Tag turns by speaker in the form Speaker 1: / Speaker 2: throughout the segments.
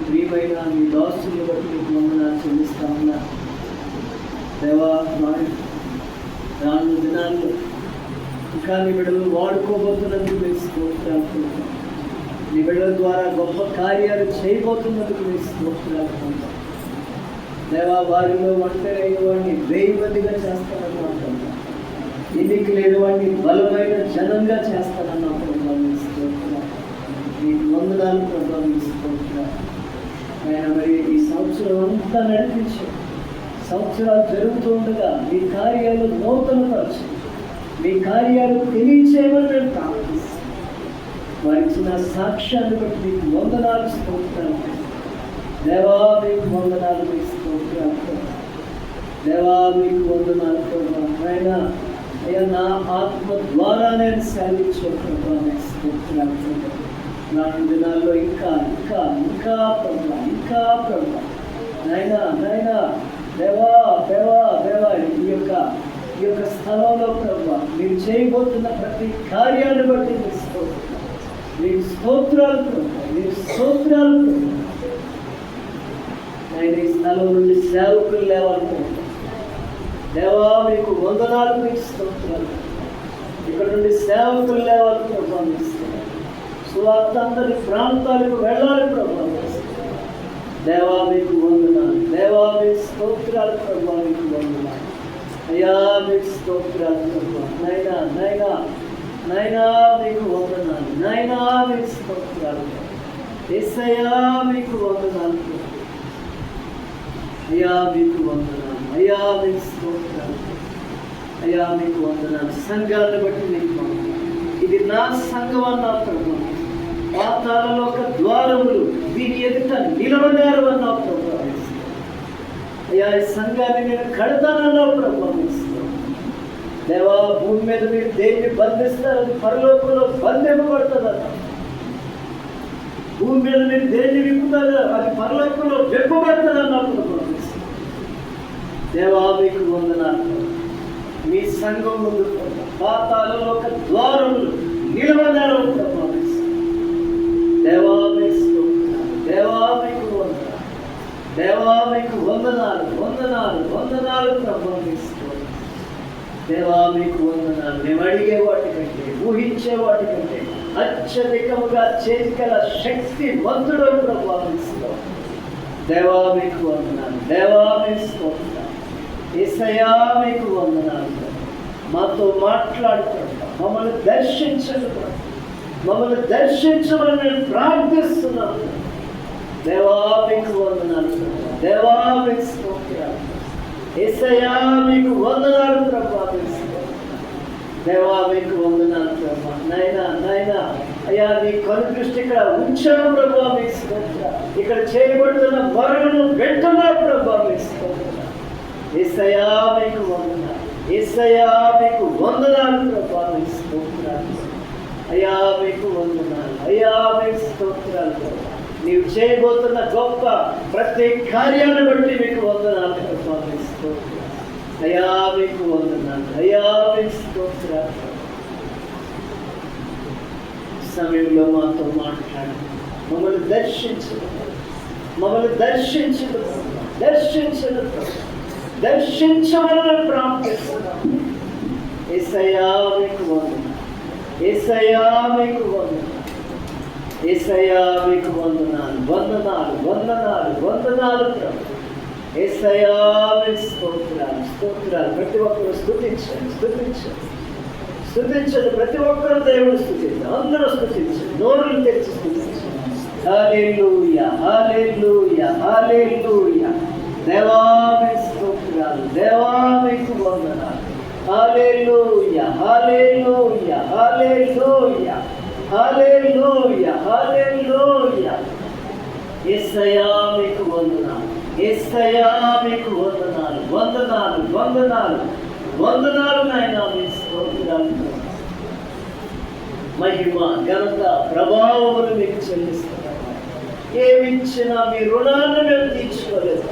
Speaker 1: ప్రియమైన మీ దాసుని బట్టి మీకు వందనాలు చెల్లిస్తా ఉన్నా దేవా. రాను దినాల్లో ఇంకా నీ బిడ్డలు వాడుకోబోతున్నందుకు వేసుకోవచ్చు. నీ బిడ్డల ద్వారా గొప్ప కార్యాలు చేయబోతున్నందుకు వేసుకోవచ్చు దేవా. వారిలో ఒంటరైన వాడిని 1000 మందిగా చేస్తానన్నా, ఎన్నిక లేని వాడిని బలమైన జనంగా చేస్తానన్నా ప్రభావిస్తున్నాను. నీకు వందనాలు ప్రభావిస్తున్నాను ఆయన. మరి ఈ సంవత్సరం అంతా నడిపించారు. సంవత్సరాలు జరుగుతూ ఉండగా మీ కార్యాలు నూతనపరచు, మీ కార్యాలు తెలియచేయమని నేను ప్రార్థిస్తాను. వారి ఇచ్చిన సాక్ష్యాన్ని బట్టి మీకు వందనాలు స్తోత్రాలు దేవా. మీకు వందనాలు స్తోత్రాలు దేవా. మీకు వందనాలు ఆయన. అయ్యా నా ఆత్మ ద్వారా నేను సేవించే స్తోత్రాలు. నాటి దినాల్లో ఇంకా ఇంకా ఇంకా ప్రభా, ఇంకా ప్రభా నాయనా నాయనా దేవా దేవా దేవా. ఈ యొక్క స్థలంలో ప్రభా మీరు చేయబోతున్న ప్రతి కార్యాన్ని బట్టి మీకు స్తోత్రాలు ప్రభా, మీకు స్తోత్రాలు ప్రభా. ఆయన ఈ స్థలం నుండి సేవకులు లేవాలనుకుంటున్నాను దేవా. మీకు వందనాలు, మీకు స్తోత్రాలు. ఇక్కడ నుండి సేవకులు లేవాలి ప్రభా, సువార్త అందరి ప్రాంతాలకు వెళ్ళాలి ప్రభా దేవా. మీకు వందనాలు దేవా. మీకు స్తోత్రాలు ప్రభా, మీకు వందనాలు అయ్యా. మీకు స్తోత్రాలు ప్రభా నైనా నైనా నైనా. మీకు వందనాలు నైనా. మీకు స్తోత్రాలు యేసయ్యా. మీకు వందనాలు అయ్యా. మీకు వందనాలు అయ్యా. మీకు స్తోత్రాలు అయ్యా. మీకు వందనాలు. సంఘాలను బట్టి మీకు వందనాలు. ఇది నా సంఘం అన్నా ప్రభా. పాతాళలోక ద్వారములు దీని ఎదుట నిలవలేరు అన్నావు ప్రభా అయ్యా. ఈ సంఘాన్ని నేను కడతానన్నావు ప్రభా దేవా. భూమి మీద మీరు దేన్ని బంధిస్తారు అది పరలోకంలో బంధింపబడుతుందన్నా. భూమి మీద మీరు దేన్ని విప్పుతారో అది పరలోకంలో వెప్పబడుతుందన్నావు ప్రభా దేవా. మీకు వందనాలు. మీ సంఘం ముందు పాతాళలోక ద్వారములు నిలవలేరు ప్రభా దేవా. మీకు దేవా. మీకు వందనాలు దేవా. మీకు వందనాలు వందనాలు వందనాలు ప్రభా దేవా. మీకు వందనాలు. మేము అడిగే వాటికంటే ఊహించే వాటికంటే అత్యధికముగా చేతికల శక్తి వంతుడు ప్రభా దేవా. మీకు వందనాలు దేవా. మీకు యేసయ్యా. మీకు వందనాలు. మాతో మాట్లాడుకుంటా మమ్మల్ని దర్శించండి, మమ్మల్ని దర్శించమని నేను ప్రార్థిస్తున్నాను దేవా. మీకు వందనాలు దేవా. మీకు స్తోత్రాలు యేసయ్యా. మీకు వందనాలు ప్రభా దేవా. మీకు వందనాలు ప్రభా నైనా నైనా అయ్యా. నీ కనుదృష్టి ఇక్కడ ఉంచావు ప్రభా. మీకు స్తోత్రాలు. ఇక్కడ చేయబడుతున్న వరులను వెంటనే ప్రభా. మీకు స్తోత్రాలు యేసయ్యా. మీకు వందనాలు యేసయ్యా. మీకు వందనాలు ప్రభా. మీకు స్తోత్రాలు అయ్యా. మీకు వందనాలు అయ్యా. మీకు స్తోత్రాలు ప్రభా. నీవు చేయబోతున్న గొప్ప ప్రతి కార్యాన్ని బట్టి మీకు వందనాలు ప్రభా. మీకు స్తోత్రాలు అయ్యా. మీకు వందనాలు అయ్యా. మీకు స్తోత్రాలు. సమయంలో మాతో మాట్లాడు, మమ్మల్ని దర్శించదు, మమ్మల్ని దర్శించదు, దర్శించదు, దర్శించమని ప్రార్థిస్తున్నాను యేసయ్యా. మీకు వందనాలు యేసయ్యా. మీకు వందనాలు యేసయ్యా. మీకు వందనాలు వందనాలు వందనాలు వందనాలు ప్రభు యేసయ్యా. మీకు స్తోత్రాలు స్తోత్రాలు. ప్రతి ఒక్కరు స్తుతించండి స్తుతించండి స్తుతించండి. ప్రతి ఒక్కరు దేవుడు స్తుతించండి. అందరూ స్తుతించండి. నోరులు తెరిచి స్తుతించండి. హల్లెలూయా హల్లెలూయా హల్లెలూయా. దేవా. మీకు స్తోత్రాలు దేవా. మీకు వందనాలు. హల్లెలూయా హల్లెలూయా హల్లెలూయా హల్లెలూయా హల్లెలూయా. యేసయ్యా. మీకు వందనాలు యేసయ్యా. మీకు వందనాలు వందనాలు వందనాలు వందనాలు నాయనా. మీ స్తోత్రాలు. మహిమ ఘనత ప్రభావములు మీకు చెల్లిస్తున్నాను. ఏమిచ్చినా మీ రుణాన్ని మేము తీర్చుకోలేదు.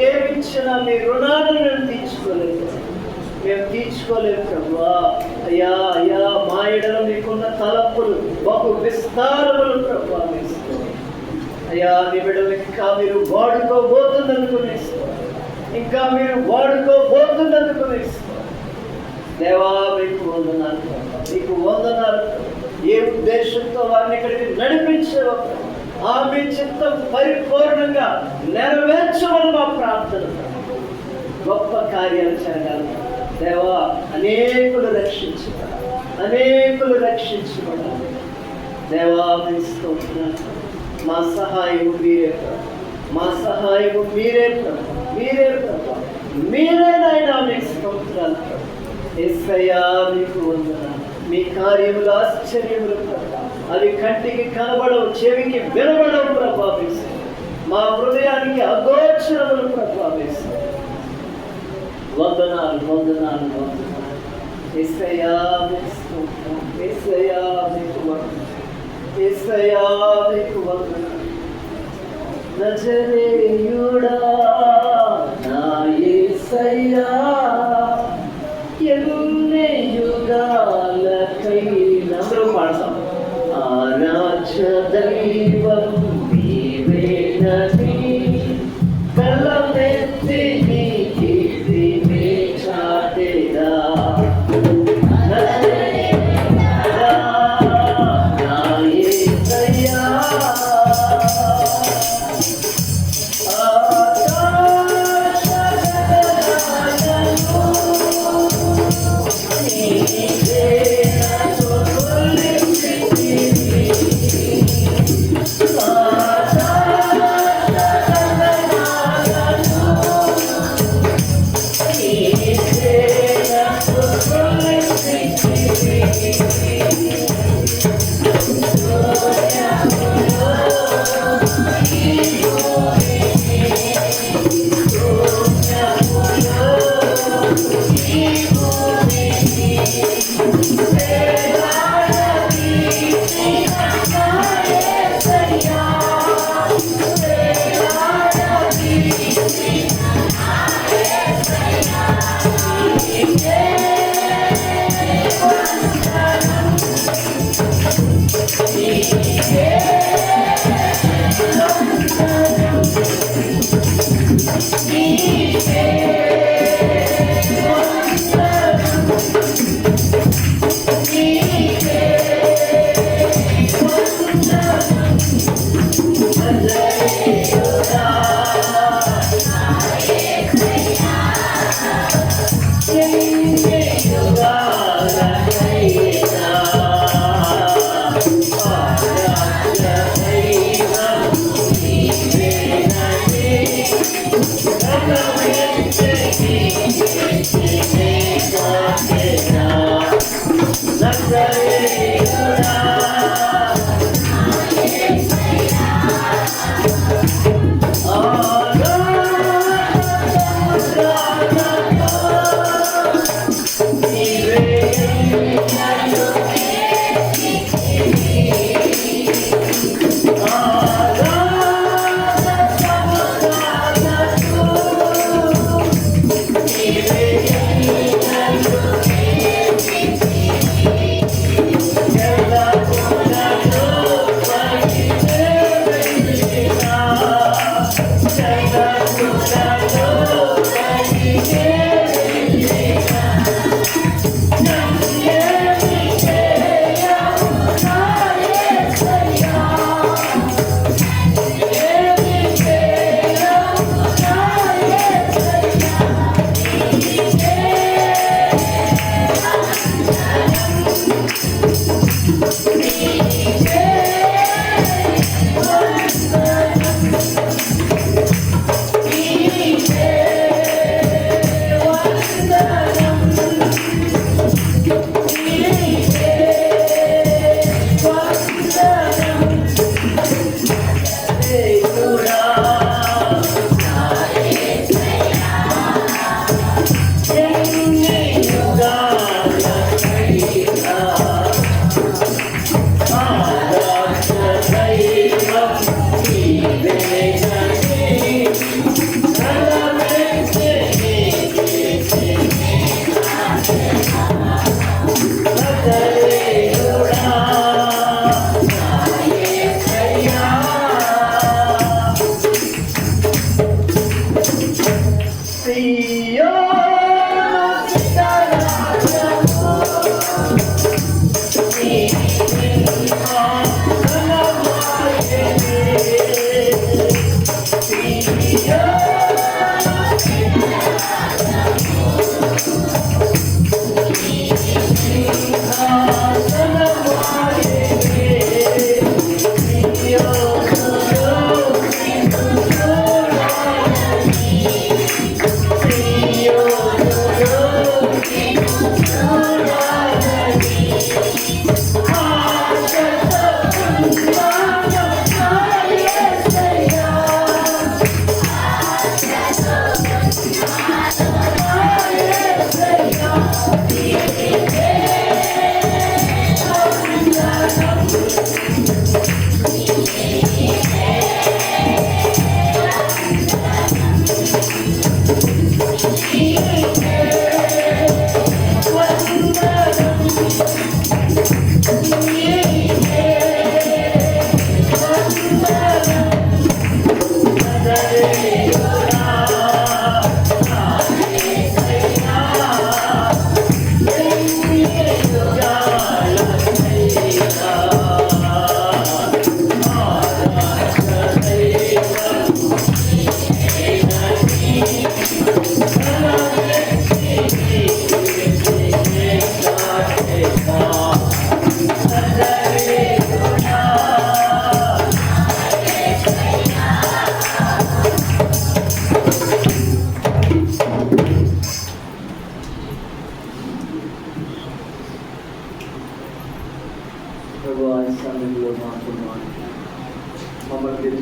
Speaker 1: ఏమిచ్చినా మీ రుణాన్ని మేము తీర్చుకోలేదు. మేము తీర్చుకోలేము ప్రభువా అయ్యా. అయ్యా. మా ఎడల మీకున్న తలపులు బహు విస్తారములు ప్రభువా. అయ్యా నీ బిడ్డలు ఇంకా మీరు వాడుకోబోతున్నందుకు ఇంకా మీరు వాడుకోబోతున్నందుకు దేవా మీకు వందనాలు, మీకు వందనాలు. ఏ ఉద్దేశంతో వారిని ఇక్కడికి నడిపించారో మీ చిత్తం పరిపూర్ణంగా నెరవేర్చమని మా ప్రార్థన. గొప్ప కార్యాలు జరగాలి దేవా. అనేకులు రక్షించబడాలి దేవా. మా సహాయము మీరే నాయనా. మీకు స్తోత్రాలు యేసయ్యా. మీకు వందనాలు. మీ కార్యములు ఆశ్చర్యములు అవి కంటికి కనబడవు, చెవికి వినబడవు ప్రభావిస్తాయి. మా హృదయానికి అగోచరములు ప్రభావిస్తాయి. వందనాలు. యేసయ్యా మీకు స్తోత్రం. యేసయ్యా మీకు వందనాలు. నజరేయుడా నా యేసయ్యా, ఎన్ని యుగాలకైనా అందరూ పాడతాం. ఆరాధ్య దైవం నీవేనని కలమెత్తి నీ కీర్తిని చాటెదా. నా యేసయ్యా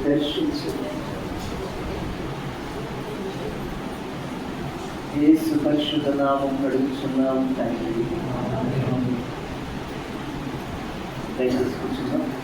Speaker 1: దర్శించండి. యేసు పరిశుద్ధ నామం అడుగుచున్నాం తండ్రి. దయచేసి కూర్చున్నాం.